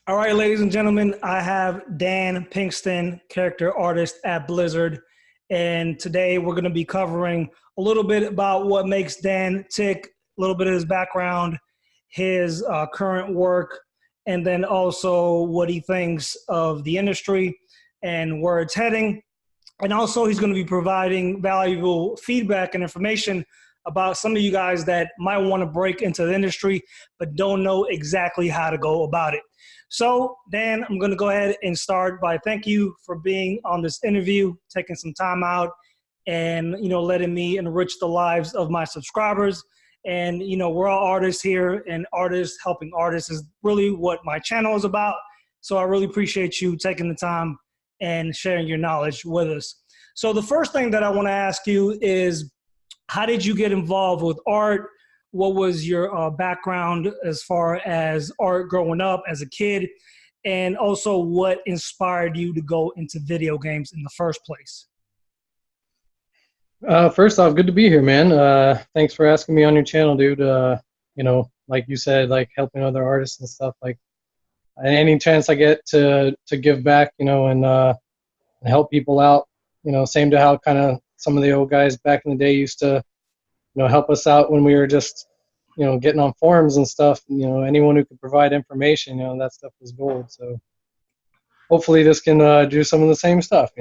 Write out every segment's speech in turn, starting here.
All right, ladies and gentlemen, I have Dan Pingston, character artist at Blizzard. And today we're going to be covering a little bit about what makes Dan tick, a little bit of his background, his current work, and then also what he thinks of the industry and where it's heading. And also, he's going to be providing valuable feedback and information about some of you guys that might want to break into the industry but don't know exactly how to go about it. So, Dan, I'm going to go ahead and start by thank you for being on this interview, taking some time out, and letting me enrich the lives of my subscribers. And we're all artists here, and artists helping artists is really what my channel is about. So I really appreciate you taking the time and sharing your knowledge with us. So the first thing that I want to ask you is, how did you get involved with art? What was your background as far as art growing up as a kid? And also, what inspired you to go into video games in the first place? First off, good to be here, man. Thanks for asking me on your channel, dude. Like you said, like helping other artists and stuff. Like any chance I get to give back, and help people out. Same to how kind of some of the old guys back in the day used to, help us out when we were just, getting on forums and stuff. Anyone who could provide information, that stuff was gold. So hopefully this can do some of the same stuff,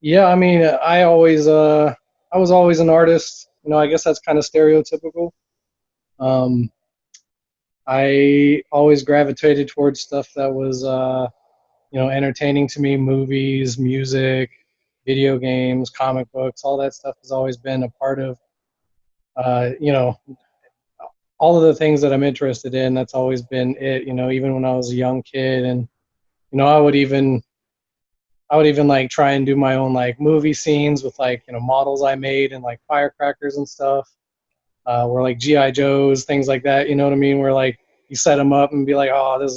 Yeah, I mean, I was always an artist. I guess that's kind of stereotypical. I always gravitated towards stuff that was, entertaining to me. Movies, music, video games, comic books, all that stuff has always been a part of, all of the things that I'm interested in. That's always been it, even when I was a young kid. And, I would even like try and do my own like movie scenes with like, models I made and like firecrackers and stuff, or like GI Joes, things like that. You know what I mean? Where like you set them up and be like, oh, this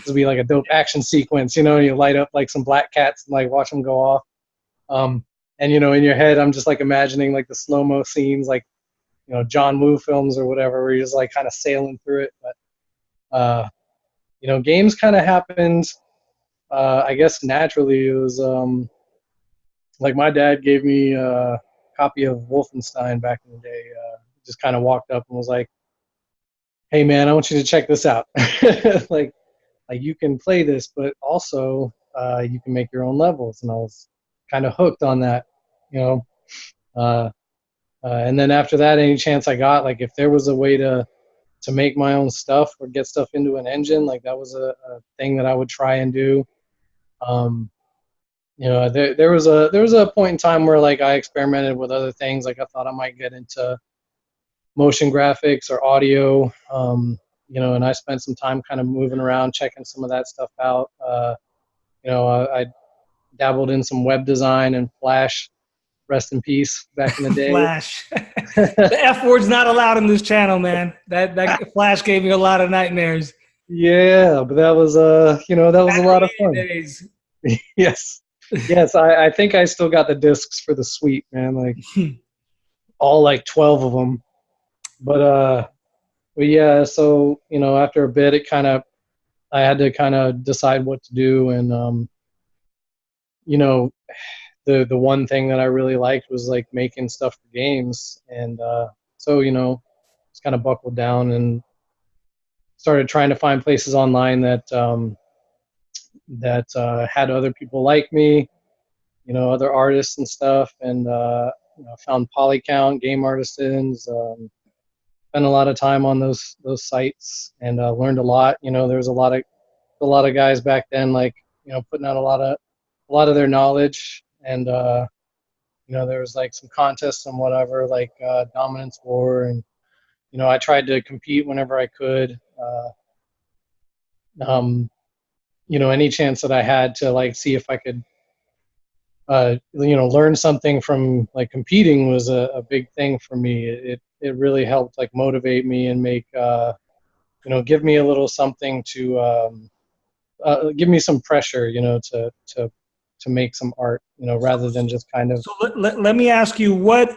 will be like a dope action sequence, and you light up like some black cats and like watch them go off. And in your head, I'm just like imagining like the slow-mo scenes, like, John Woo films or whatever, where you're just like kind of sailing through it. But, games kind of happened, I guess naturally. It was like my dad gave me a copy of Wolfenstein back in the day. Just kind of walked up and was like, hey man, I want you to check this out. like you can play this, but also you can make your own levels. And I was kind of hooked on that, and then after that, any chance I got, like if there was a way to make my own stuff or get stuff into an engine, like that was a thing that I would try and do. There was a point in time where like I experimented with other things. Like I thought I might get into motion graphics or audio, and I spent some time kind of moving around, checking some of that stuff out. I dabbled in some web design and Flash, rest in peace, back in the day. Flash. The F word's not allowed in this channel, man. That Flash gave me a lot of nightmares. Yeah, but that was that was a lot of fun. Days. Yes. I think I still got the discs for the suite, man. Like all like 12 of them. But yeah, so after a bit, I had to kind of decide what to do, and the one thing that I really liked was like making stuff for games, and so just kind of buckled down and started trying to find places online that had other people like me, other artists and stuff, and found Polycount, Game Artisans. Spent a lot of time on those sites, and learned a lot. There was a lot of guys back then, like putting out a lot of their knowledge, and there was like some contests and whatever, like Dominance War, and I tried to compete whenever I could. Any chance that I had to like see if I could learn something from like competing was a big thing for me. It really helped like motivate me and make give me a little something to give me some pressure, to make some art, rather than just kind of. So let me ask you, what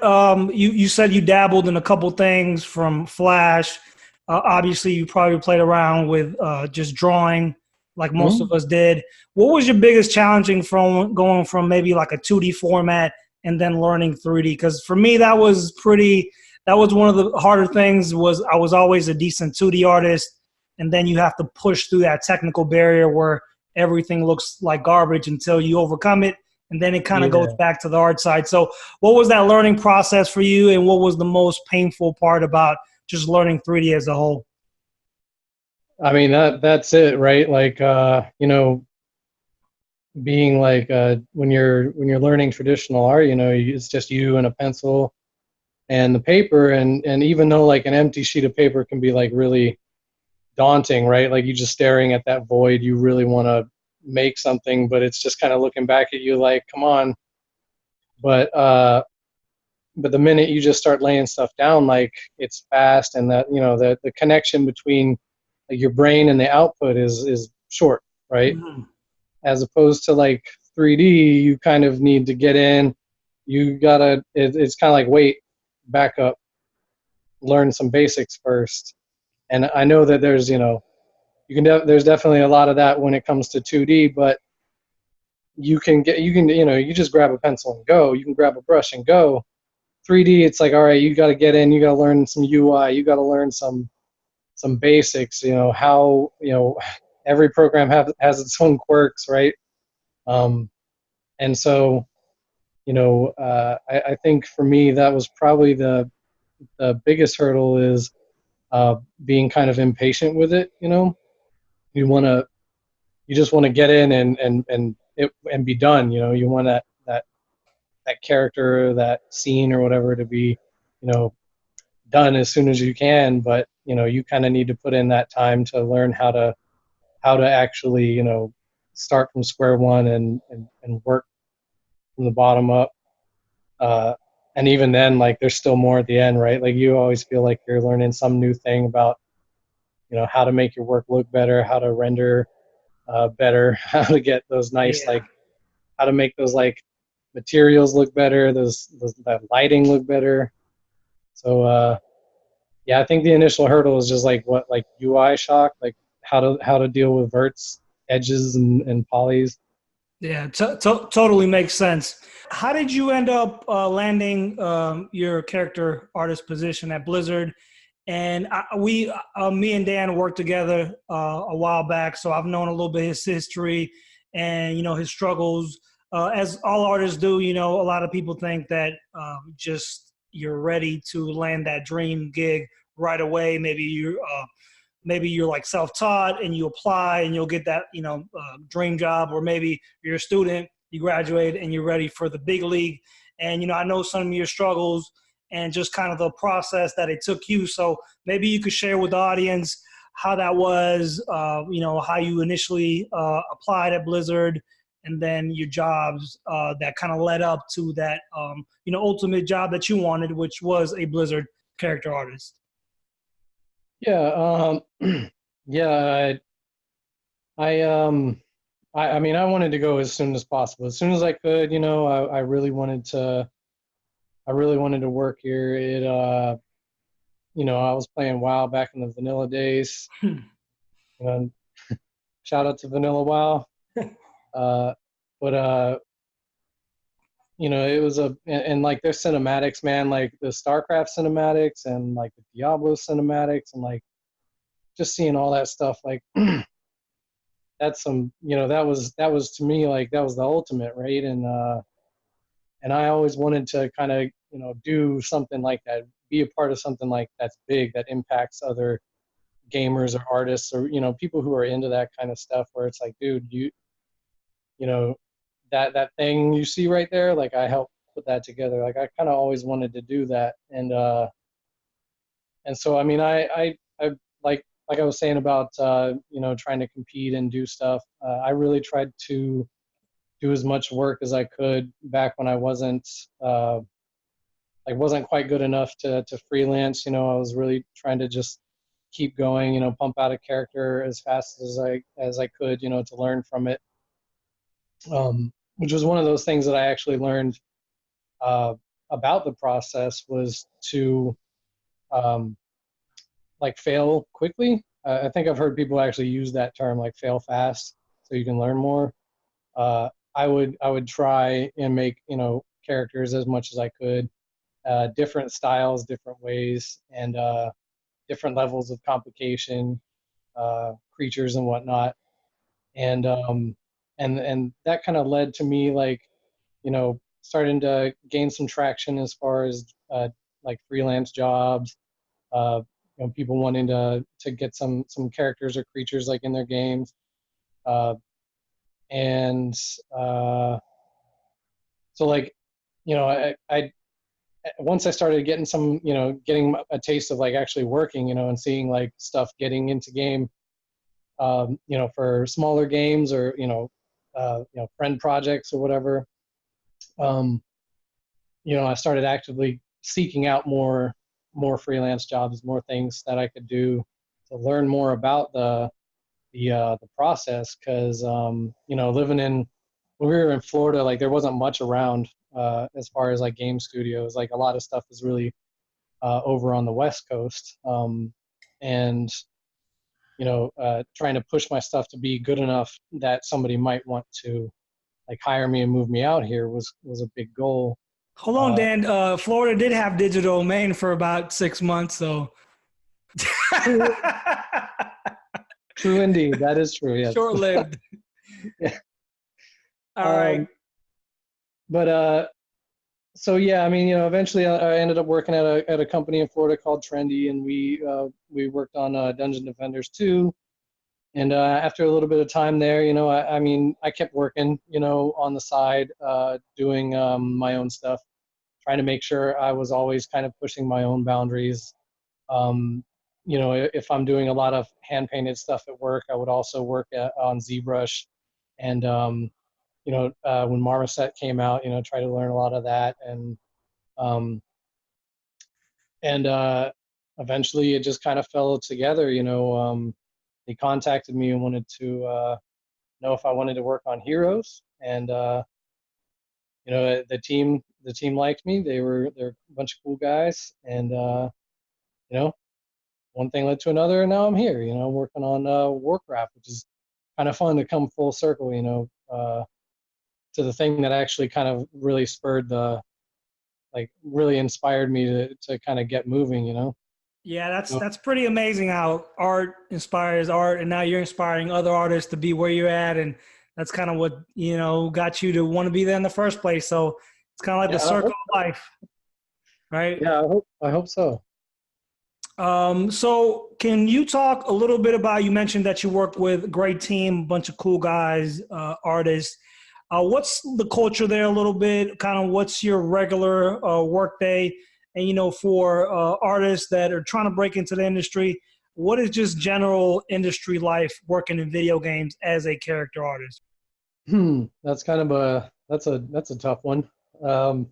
you said you dabbled in a couple things from Flash Obviously, you probably played around with just drawing, like most of Mhm. us did. What was your biggest challenging from going from maybe like a 2D format and then learning 3D? Because for me, that was pretty. That was one of the harder things. Was I was always a decent 2D artist, and then you have to push through that technical barrier where everything looks like garbage until you overcome it, and then it kind of goes Yeah. back to the art side. So, what was that learning process for you, and what was the most painful part about just learning 3D as a whole? I mean, that's it, right? Like, being like, when you're learning traditional art, it's just you and a pencil and the paper, and even though like an empty sheet of paper can be like really daunting, right? Like you just staring at that void, you really want to make something, but it's just kind of looking back at you like, come on. But but the minute you just start laying stuff down, like it's fast, and that the connection between like your brain and the output is short, right? Mhm. As opposed to like 3D, you kind of need to get in. You gotta. It's kind of like wait, back up, learn some basics first. And I know that there's there's definitely a lot of that when it comes to 2D, but you just grab a pencil and go. You can grab a brush and go. 3D, it's like, all right, you got to get in. You got to learn some UI. You got to learn some basics. How every program has its own quirks, right? Um, and so I think for me that was probably the biggest hurdle is being kind of impatient with it. You want to you just want to get in and be done. You want that character, that scene or whatever to be, you know, done as soon as you can. But you kind of need to put in that time to learn how to actually start from square one and work from the bottom up. Uh, and even then, like there's still more at the end, right? Like you always feel like you're learning some new thing about how to make your work look better, how to render better, how to get those nice Yeah. like how to make those like materials look better, those that lighting look better. So yeah, I think the initial hurdle is just like what like UI shock, like how to deal with verts, edges, and polys. Yeah, totally makes sense. How did you end up landing your character artist position at Blizzard? And me and Dan worked together a while back, so I've known a little bit his history and his struggles. As all artists do, a lot of people think that just you're ready to land that dream gig right away. Maybe you're like self-taught and you apply and you'll get that dream job, or maybe you're a student, you graduate and you're ready for the big league. And I know some of your struggles and just kind of the process that it took you. So maybe you could share with the audience how that was, how you initially applied at Blizzard, and then your jobs that kind of led up to that ultimate job that you wanted, which was a Blizzard character artist. Yeah, yeah. I mean, I wanted to go as soon as possible, as soon as I could. I really wanted to. I really wanted to work here. I was playing WoW back in the vanilla days. You know, shout out to Vanilla WoW. Uh, but it was and like their cinematics, man, like the StarCraft cinematics and like the Diablo cinematics, and like just seeing all that stuff, like that's that was to me like that was the ultimate, right? And I always wanted to kind of do something like that, be a part of something like that's big that impacts other gamers or artists or people who are into that kind of stuff, where it's like, dude, you know that thing you see right there, like I helped put that together. Like I kind of always wanted to do that. And so I mean I like I was saying about trying to compete and do stuff. I really tried to do as much work as I could back when I wasn't quite good enough to freelance. I was really trying to just keep going, pump out a character as fast as I could, to learn from it. Which was one of those things that I actually learned uh, about the process, was to um, like fail quickly. I think I've heard people actually use that term, like fail fast, so you can learn more. I would try and make characters as much as I could, different styles, different ways, and different levels of complication, creatures and whatnot, and that kind of led to me like starting to gain some traction as far as like freelance jobs, uh, people wanting to get some characters or creatures like in their games, uh, and so like I once I started getting some getting a taste of like actually working and seeing like stuff getting into game, for smaller games or friend projects or whatever. um, I started actively seeking out more freelance jobs, more things that I could do to learn more about the process. Because living in when we were in Florida, like there wasn't much around as far as like game studios. Like a lot of stuff is really over on the West Coast, and trying to push my stuff to be good enough that somebody might want to like hire me and move me out here was a big goal. Hold on, Uh, Dan. Florida did have digital domain for about 6 months, so true, true indeed. That is true. Yes. short lived. Yeah. All right. Um, but so yeah, I mean, eventually I ended up working at a company in Florida called Trendy, and we worked on Dungeon Defenders 2. And after a little bit of time there, I mean, I kept working, on the side, doing my own stuff, trying to make sure I was always kind of pushing my own boundaries. Um, if I'm doing a lot of hand painted stuff at work, I would also work on ZBrush, and when Marmoset came out, try to learn a lot of that, um, and eventually it just kind of fell together. They contacted me and wanted to know if I wanted to work on Heroes, and the team liked me. They're a bunch of cool guys, and you know one thing led to another, and now I'm here. Working on Warcraft, which is kind of fun to come full circle. To the thing that actually kind of really spurred the like really inspired me to kind of get moving. Yeah, that's So, that's pretty amazing how art inspires art, and now you're inspiring other artists to be where you're at, and that's kind of what got you to want to be there in the first place. So it's kind of like the yeah, circle of life, right? I hope so. So can you talk a little bit about? You mentioned that you work with a great team, a bunch of cool guys, artists. What's the culture there a little bit? Kind of what's your regular work day? And for artists that are trying to break into the industry, what is just general industry life working in video games as a character artist? That's kind of that's a tough one. Um,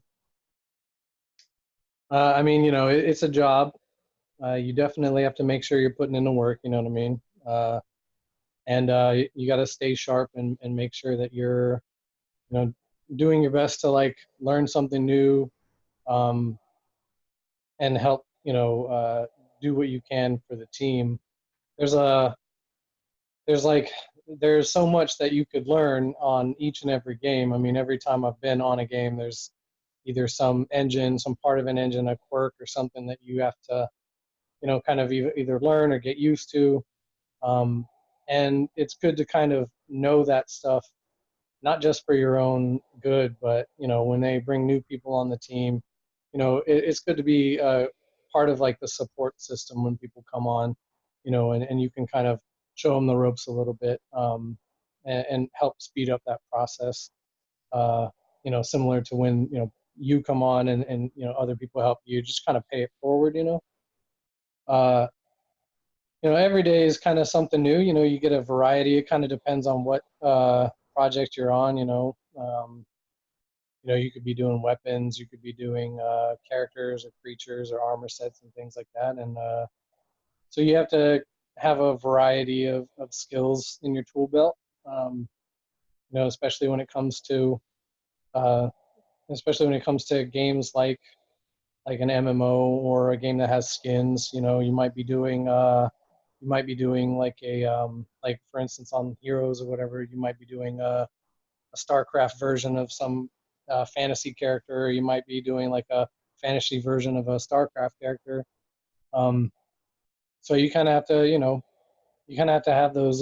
I mean, it's a job. You definitely have to make sure you're putting in the work. You know what I mean? And you got to stay sharp and make sure that you're, you know, doing your best to like learn something new, um, and help, do what you can for the team. There's a, there's like, there's so much that you could learn on each and every game. I mean, every time I've been on a game, there's either some engine, some part of an engine, a quirk or something that you have to, kind of either learn or get used to. Um, and it's good to kind of know that stuff, not just for your own good, but when they bring new people on the team, it's good to be part of like the support system when people come on, and you can kind of show them the ropes a little bit, and help speed up that process. Uh, similar to when you come on and other people help you, just kind of pay it forward. Uh, every day is kind of something new. You get a variety. It kind of depends on what project you're on. You could be doing weapons, you could be doing characters or creatures or armor sets and things like that. And so you have to have a variety of skills in your tool belt. Um, especially when it comes to uh, especially when it comes to games like like an MMO or a game that has skins. You know, you might be doing like a like for instance on Heroes or whatever, you might be doing a StarCraft version of some fantasy character. You might be doing like a fantasy version of a StarCraft character. Um, so you kind of have to, you know, you kind of have to have those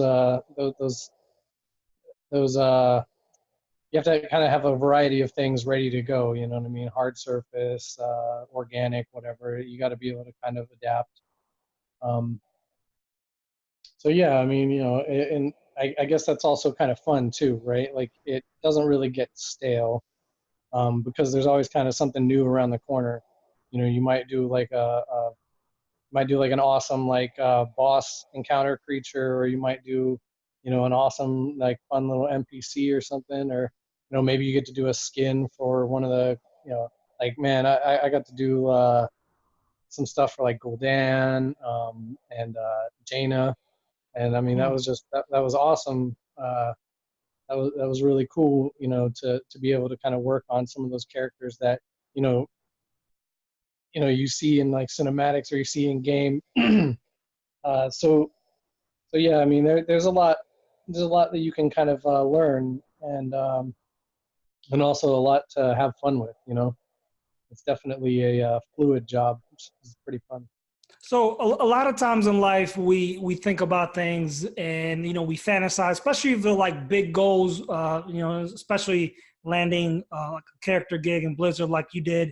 you have to kind of have a variety of things ready to go. You know what I mean? Hard surface, organic, whatever. You got to be able to kind of adapt. Um, so yeah, I mean, you know, and I guess that's also kind of fun too, right? Like it doesn't really get stale because there's always kind of something new around the corner. You know, you might do like might do like an awesome like boss encounter creature, or you might do, you know, an awesome like fun little NPC or something, or you know maybe you get to do a skin for one of the, you know, like man, I got to do some stuff for like Gul'dan and Jaina, and I mean that was just that was awesome. That was really cool, you know, to be able to kind of work on some of those characters that you know you see in like cinematics or you see in game. So yeah, I mean there's a lot that you can kind of learn and also a lot to have fun with. You know, it's definitely a fluid job, which is pretty fun. So a lot of times in life, we think about things and, you know, we fantasize, especially if they're like big goals, you know, especially landing like a character gig in Blizzard like you did.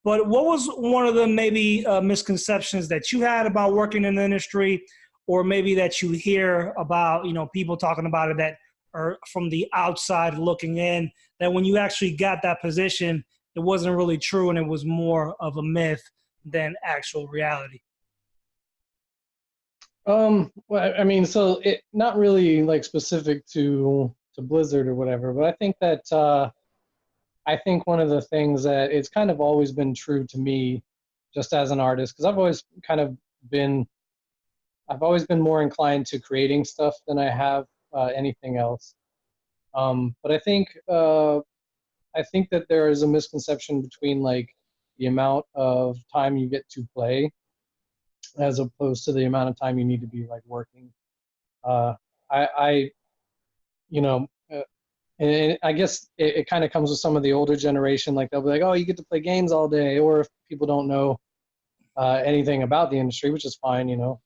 But what was one of the maybe misconceptions that you had about working in the industry, or maybe that you hear about, you know, people talking about it that are from the outside looking in, that when you actually got that position, it wasn't really true and it was more of a myth than actual reality? Well, I mean, so it not really like specific to Blizzard or whatever, but I think that I think one of the things that it's kind of always been true to me, just as an artist, because been I've always been more inclined to creating stuff than I have anything else. But I think that there is a misconception between like the amount of time you get to play as opposed to the amount of time you need to be like working. Uh, I you know, and I guess it kind of comes with some of the older generation. Like they'll be like, "Oh, you get to play games all day," or if people don't know anything about the industry, which is fine, you know.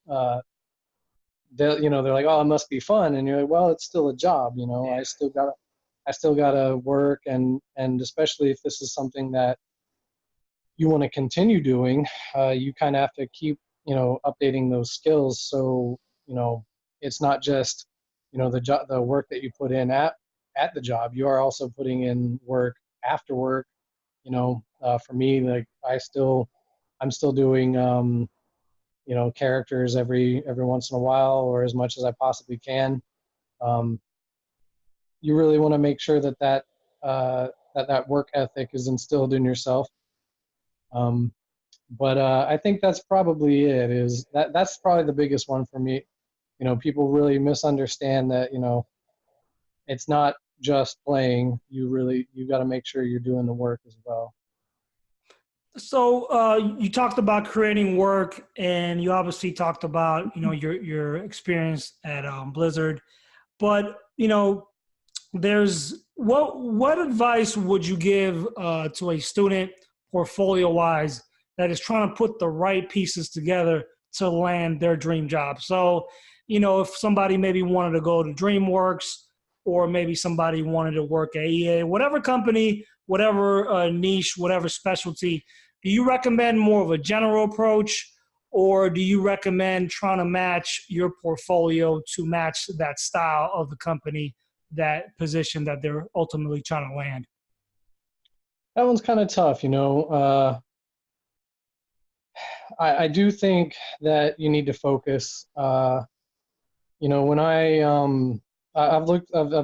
They're like, "Oh, it must be fun," and you're like, "Well, it's still a job, you know. I still gotta work, and especially if this is something that you want to continue doing, you kind of have to keep, you know, updating those skills. So, you know, it's not just, you know, the work that you put in at the job. You are also putting in work after work. You know, for me, like I'm still doing, you know, characters every once in a while, or as much as I possibly can. Um, you really want to make sure that work ethic is instilled in yourself. Um, but I think that's probably it. That's probably the biggest one for me. You know, people really misunderstand that. You know, it's not just playing. You got to make sure you're doing the work as well. So you talked about creating work, and you obviously talked about, you know, your experience at Blizzard. But you know, there's what advice would you give to a student portfolio wise that is trying to put the right pieces together to land their dream job? So, you know, if somebody maybe wanted to go to DreamWorks, or maybe somebody wanted to work at EA, whatever company, whatever niche, whatever specialty, do you recommend more of a general approach, or do you recommend trying to match your portfolio to match that style of the company, that position that they're ultimately trying to land? That one's kind of tough, you know. I do think that you need to focus. You know, when I've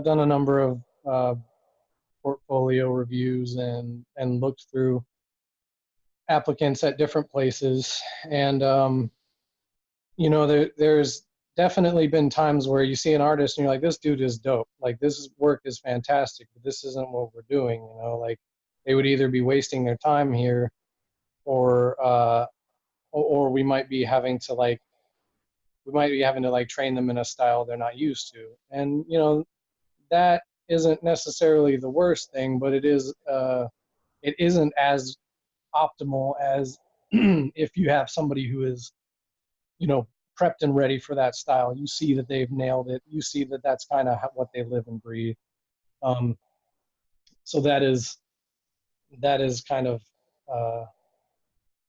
done a number of portfolio reviews and looked through applicants at different places, and you know, there's definitely been times where you see an artist and you're like, this dude is dope. Like work is fantastic, but this isn't what we're doing. You know, like they would either be wasting their time here or or we might be having to like train them in a style they're not used to. And that isn't necessarily the worst thing, but it isn't as optimal as if you have somebody who is prepped and ready for that style. You see that they've nailed it. You see that that's kind of what they live and breathe. um, so that is kind of uh,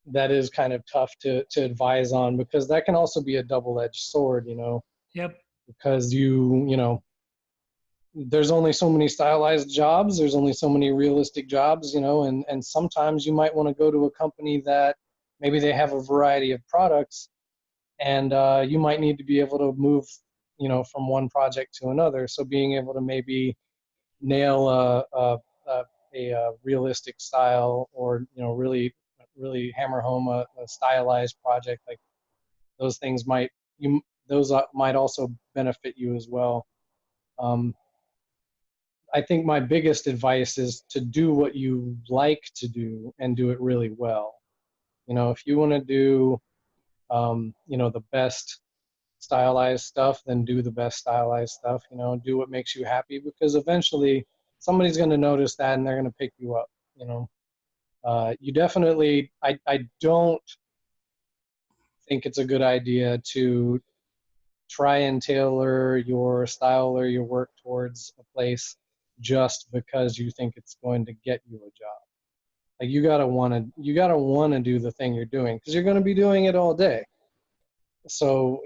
that is kind of tough to advise on, because that can also be a double-edged sword, Yep. because there's only so many stylized jobs, there's only so many realistic jobs, and sometimes you might want to go to a company that maybe they have a variety of products, and you might need to be able to move from one project to another. So being able to maybe nail a realistic style, or really hammer home a stylized project, like those things might also benefit you as well. um, I think my biggest advice is to do what you like to do and do it really well. If you want to do the best stylized stuff, then do the best stylized stuff. Do what makes you happy, because eventually somebody's going to notice that and they're going to pick you up. You definitely, I don't think it's a good idea to try and tailor your style or your work towards a place just because you think it's going to get you a job. Like you gotta want to do the thing you're doing, because you're going to be doing it all day. So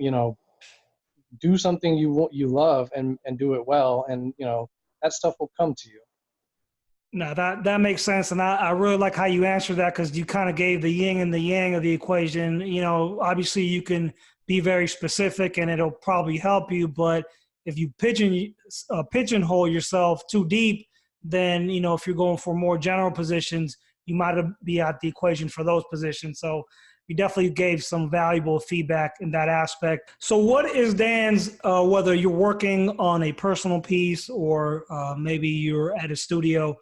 do something you love, and do it well, and that stuff will come to you. No, that makes sense, and I really like how you answered that, because you kind of gave the yin and the yang of the equation. Obviously you can be very specific, and it'll probably help you. But if you pigeonhole yourself too deep, then if you're going for more general positions, you might be out the equation for those positions. So you definitely gave some valuable feedback in that aspect. So what is Dan's, whether you're working on a personal piece, or maybe you're at a studio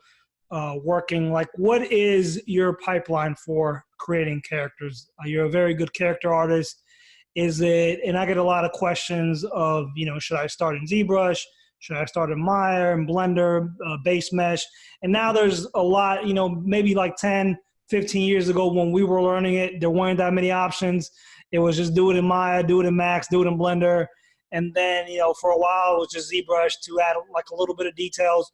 working, like what is your pipeline for creating characters? You're a very good character artist. Is it, and I get a lot of questions of, should I start in ZBrush? Should I start in Maya and Blender, base mesh? And now there's a lot, maybe like 10, 15 years ago when we were learning it, there weren't that many options. It was just do it in Maya, do it in Max, do it in Blender. And then, for a while it was just ZBrush to add like a little bit of details.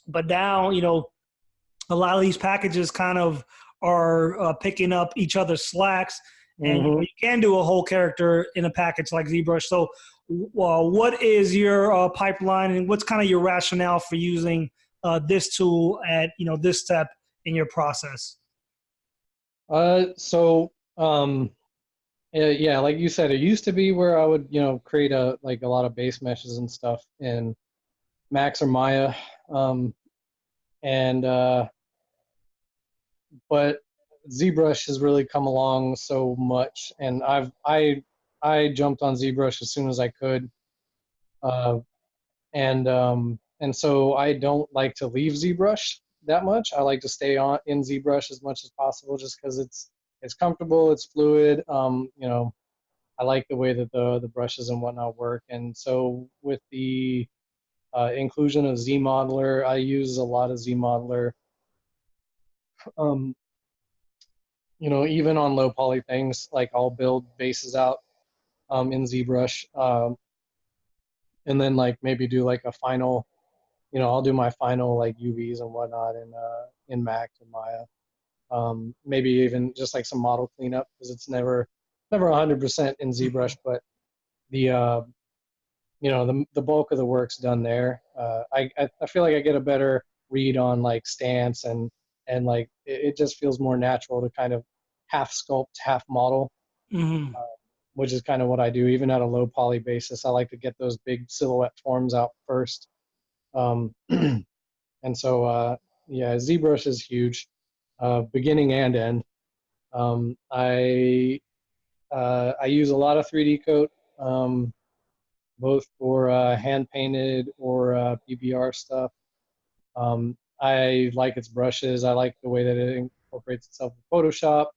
But now, a lot of these packages kind of are picking up each other's slacks, and Mm-hmm. you can do a whole character in a package like ZBrush. So, what is your pipeline, and what's kind of your rationale for using this tool at this step in your process? So yeah, like you said, it used to be where I would create a lot of base meshes and stuff in Max or Maya, and but ZBrush has really come along so much, and I jumped on ZBrush as soon as I could, uh, and so I don't like to leave ZBrush that much. I like to stay on in ZBrush as much as possible, just because it's comfortable, it's fluid. I like the way that the brushes and whatnot work, and so with the inclusion of ZModeler, I use a lot of ZModeler. Um, even on low poly things, like I'll build bases out in ZBrush, and then like maybe do like a final, I'll do my final like UVs and whatnot in Max and Maya. Maybe even just like some model cleanup, because it's never 100% in ZBrush, but the the bulk of the work's done there. I feel like I get a better read on like stance, and like it just feels more natural to kind of half sculpt, half model, Mm-hmm. which is kind of what I do. Even at a low poly basis, I like to get those big silhouette forms out first. Um, and so yeah, ZBrush is huge, beginning and end. I use a lot of 3D coat, both for hand painted or PBR stuff. I like its brushes. I like the way that incorporates itself with Photoshop.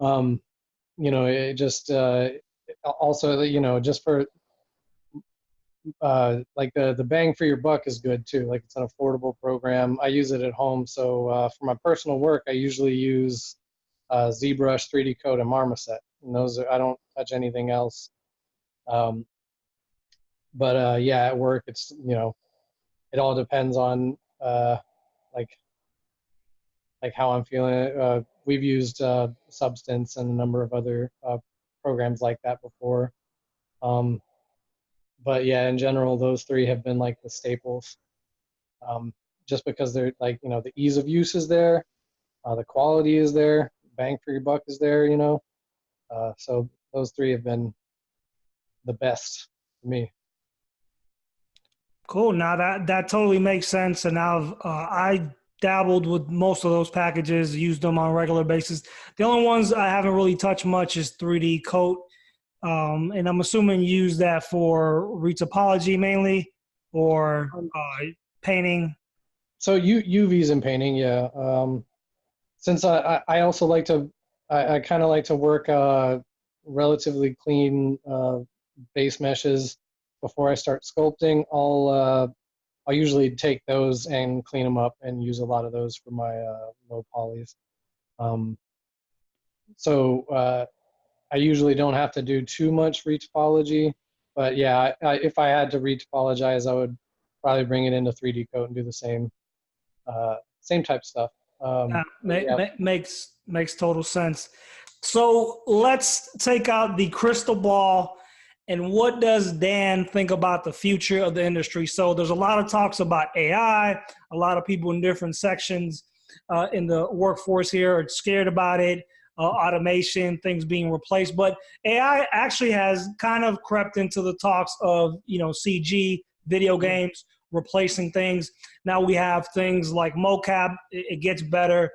Um, it just also, just for like the bang for your buck is good too. Like it's an affordable program. I use it at home. So for my personal work, I usually use ZBrush, 3D Code, and Marmoset. And those I don't touch anything else. Um, but yeah, at work, it's, it all depends on like how I'm feeling. We've used Substance and a number of other programs like that before. Um, but yeah, in general, those three have been like the staples. Um, just because they're like, the ease of use is there, the quality is there, bang for your buck is there, so those three have been the best for me. Cool. Now that totally makes sense. And I dabbled with most of those packages, used them on a regular basis. The only ones I haven't really touched much is 3D Coat. And I'm assuming you use that for retopology mainly, or painting. So UVs and painting, yeah. Since I also like to, I kind of like to work relatively clean base meshes before I start sculpting. I'll usually take those and clean them up and use a lot of those for my low polys. So I usually don't have to do too much retopology, but yeah, if I had to retopologize, I would probably bring it into 3D Coat and do the same type stuff. Yeah. Makes total sense. So let's take out the crystal ball. And what does Dan think about the future of the industry? So there's a lot of talks about AI. A lot of people in different sections in the workforce here are scared about it. Automation, things being replaced. But AI actually has kind of crept into the talks of, CG, video games, replacing things. Now we have things like mocap. It gets better.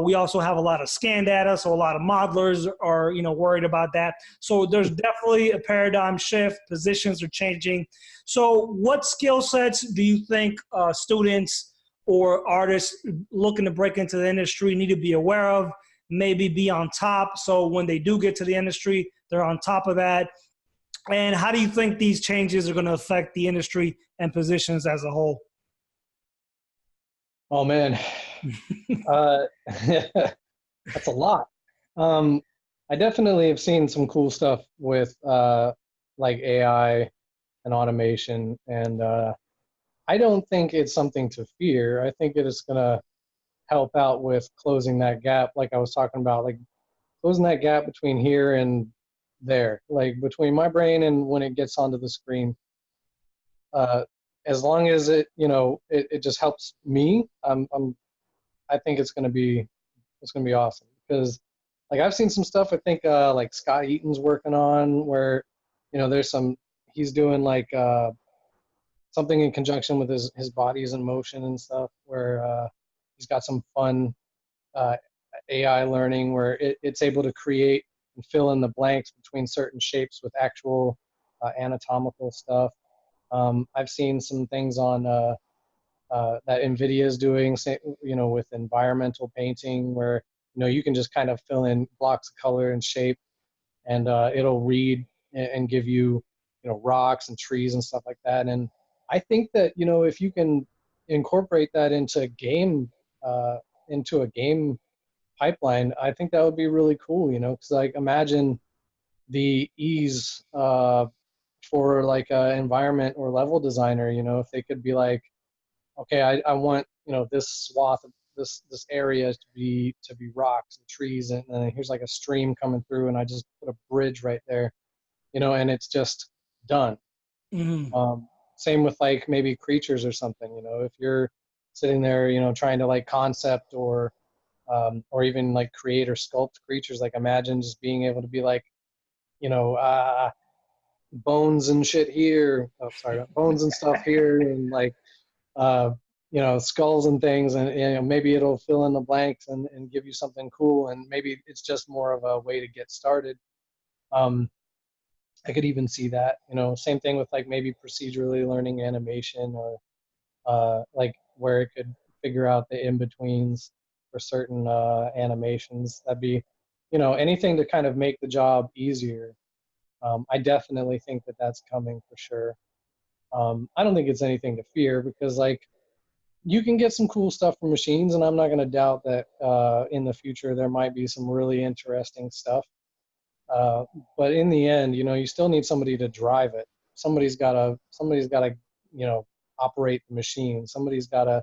We also have a lot of scan data, so a lot of modelers are, worried about that. So there's definitely a paradigm shift. Positions are changing. So what skill sets do you think students or artists looking to break into the industry need to be aware of? Maybe be on top, so when they do get to the industry, they're on top of that. And how do you think these changes are going to affect the industry and positions as a whole? Oh man, that's a lot. I definitely have seen some cool stuff with like AI and automation, and I don't think it's something to fear. I think it is going to help out with closing that gap, like I was talking about, like closing that gap between here and there, like between my brain and when it gets onto the screen. As long as it just helps me, I think it's gonna be awesome, because like I've seen some stuff I think like Scott Eaton's working on, where he's doing like something in conjunction with his bodies in motion and stuff, where he's got some fun uh, AI learning where it's able to create and fill in the blanks between certain shapes with actual anatomical stuff. I've seen some things on that NVIDIA is doing, with environmental painting, where you can just kind of fill in blocks of color and shape, and it'll read and give you rocks and trees and stuff like that. And I think that if you can incorporate that into a game pipeline, I think that would be really cool. Because like imagine the ease for like an environment or level designer. If they could be like, okay, I want this swath of this area to be rocks and trees, and then here's like a stream coming through, and I just put a bridge right there, and it's just done. Mm-hmm. Same with like maybe creatures or something. If you're sitting there, trying to like concept or even like create or sculpt creatures, like imagine just being able to be like, you know, uh, bones and shit here. Oh, sorry, bones and stuff here, and like, uh, skulls and things, and maybe it'll fill in the blanks and give you something cool, and maybe it's just more of a way to get started. Um, I could even see that, same thing with like maybe procedurally learning animation, or like where it could figure out the in-betweens. for certain animations. That'd be, you know, anything to kind of make the job easier. I definitely think that that's coming for sure. I don't think it's anything to fear because like you can get some cool stuff from machines, and I'm not going to doubt that in the future there might be some really interesting stuff. Uh, but in the end, you know, you still need somebody to drive it. Somebody's got to, you know, operate the machine. Somebody's got to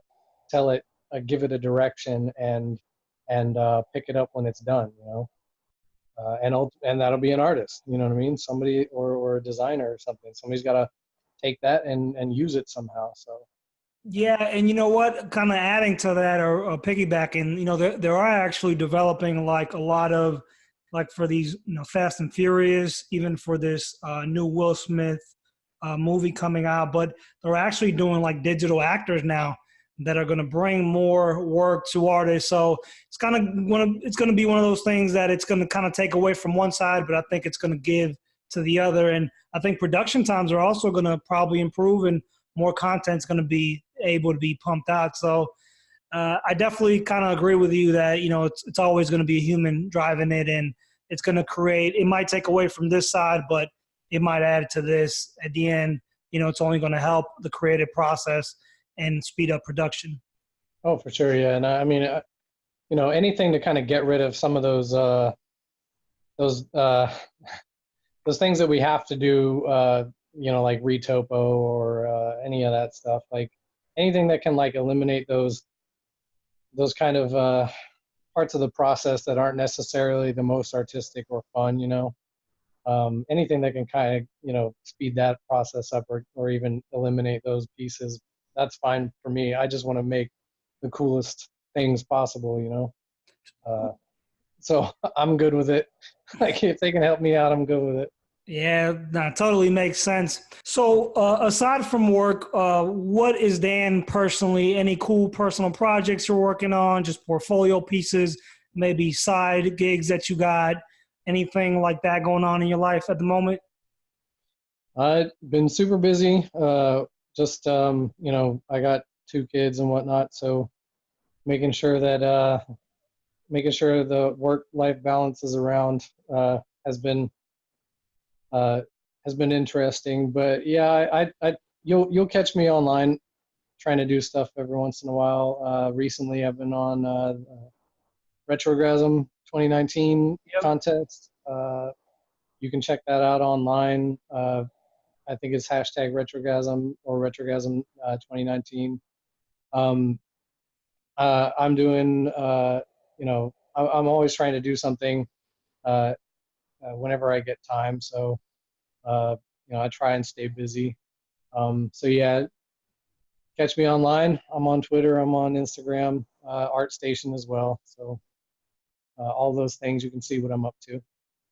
tell it, give it a direction, and pick it up when it's done. You know, and that'll be an artist. You know what I mean? Somebody or a designer or something. Somebody's got to take that and use it somehow. So. Yeah, and you know what? Kind of adding to that or piggybacking, you know, there are actually developing like a lot of like for these, you know, Fast and Furious, even for this new Will Smith movie coming out, but they're actually doing like digital actors now that are going to bring more work to artists. So it's kind of it's going to be one of those things that it's going to kind of take away from one side, but I think it's going to give to the other. And I think production times are also going to probably improve and more content's going to be able to be pumped out. So I definitely kind of agree with you that, you know, it's always going to be a human driving it, and it's going to create, it might take away from this side, but it might add to this at the end. You know, it's only going to help the creative process and speed up production. Oh, for sure. Yeah. And I mean, you know, anything to kind of get rid of some of those, those things that we have to do, you know, like retopo or any of that stuff, like anything that can like eliminate those kind of parts of the process that aren't necessarily the most artistic or fun, you know. Anything that can kind of, you know, speed that process up or even eliminate those pieces, that's fine for me. I just want to make the coolest things possible, you know. So I'm good with it. Like if they can help me out, I'm good with it. Yeah, that totally makes sense. So aside from work, what is Dan personally, any cool personal projects you're working on, just portfolio pieces, maybe side gigs that you got, anything like that going on in your life at the moment? I've been super busy. Just you know, I got two kids and whatnot, so making sure that making sure the work-life balance is around has been uh, has been interesting. But yeah, you'll catch me online trying to do stuff every once in a while. Recently, I've been on Retrograsm 2019 Yep. contest. You can check that out online. I think it's hashtag Retrograsm or Retrograsm 2019. Um, I'm doing, you know, I'm always trying to do something whenever I get time. So, you know, I try and stay busy. So yeah, catch me online. I'm on Twitter. I'm on Instagram, ArtStation as well. So all those things, you can see what I'm up to.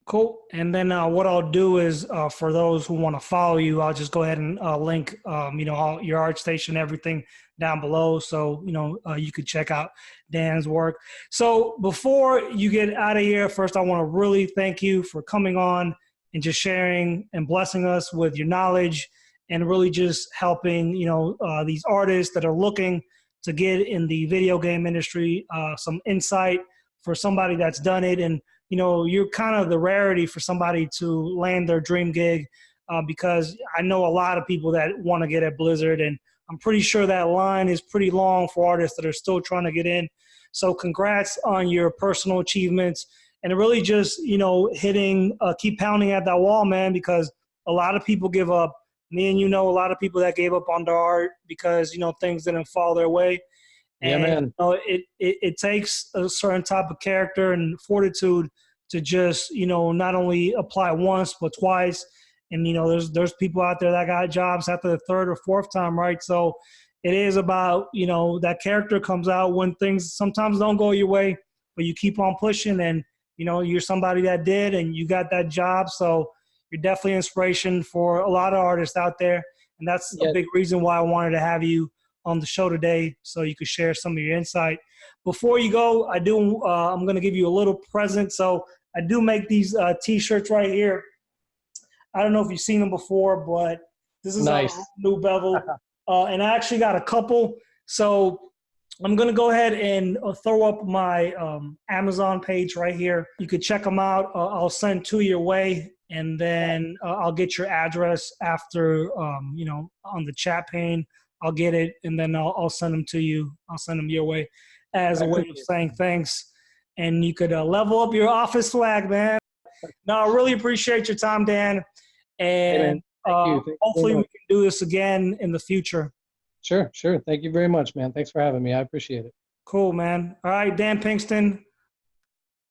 Cool. And then what I'll do is for those who want to follow you, I'll just go ahead and link, you know, all your art station, everything down below. So, you know, you could check out Dan's work. So before you get out of here, first, I want to really thank you for coming on and just sharing and blessing us with your knowledge and really just helping, you know, these artists that are looking to get in the video game industry, some insight for somebody that's done it. And you know, you're kind of the rarity for somebody to land their dream gig because I know a lot of people that want to get at Blizzard, and I'm pretty sure that line is pretty long for artists that are still trying to get in. So congrats on your personal achievements and really just, you know, keep pounding at that wall, man, because a lot of people give up. Me and you know a lot of people that gave up on their art because, you know, things didn't fall their way. Yeah, And man. you know, it takes a certain type of character and fortitude to just, you know, not only apply once but twice. And you know, there's people out there that got jobs after the third or fourth time, right? So it is about, you know, that character comes out when things sometimes don't go your way, but you keep on pushing, and you know, you're somebody that did and you got that job. So you're definitely inspiration for a lot of artists out there, and that's a Yeah. big reason why I wanted to have you on the show today so you could share some of your insight. Before you go, I'm going to give you a little present. So I do make these t-shirts right here. I don't know if you've seen them before, but this is a Nice. new bevel. And I actually got a couple. So I'm going to go ahead and throw up my Amazon page right here. You could check them out. I'll send two your way, and then I'll get your address after, on the chat pane. I'll get it, and then I'll send them to you. I'll send them your way as a way of saying thanks. And you could level up your office swag, man. No, I really appreciate your time, Dan. And Thank you hopefully we can do this again in the future. Sure. Thank you very much, man. Thanks for having me. I appreciate it. Cool, man. All right, Dan Pingston.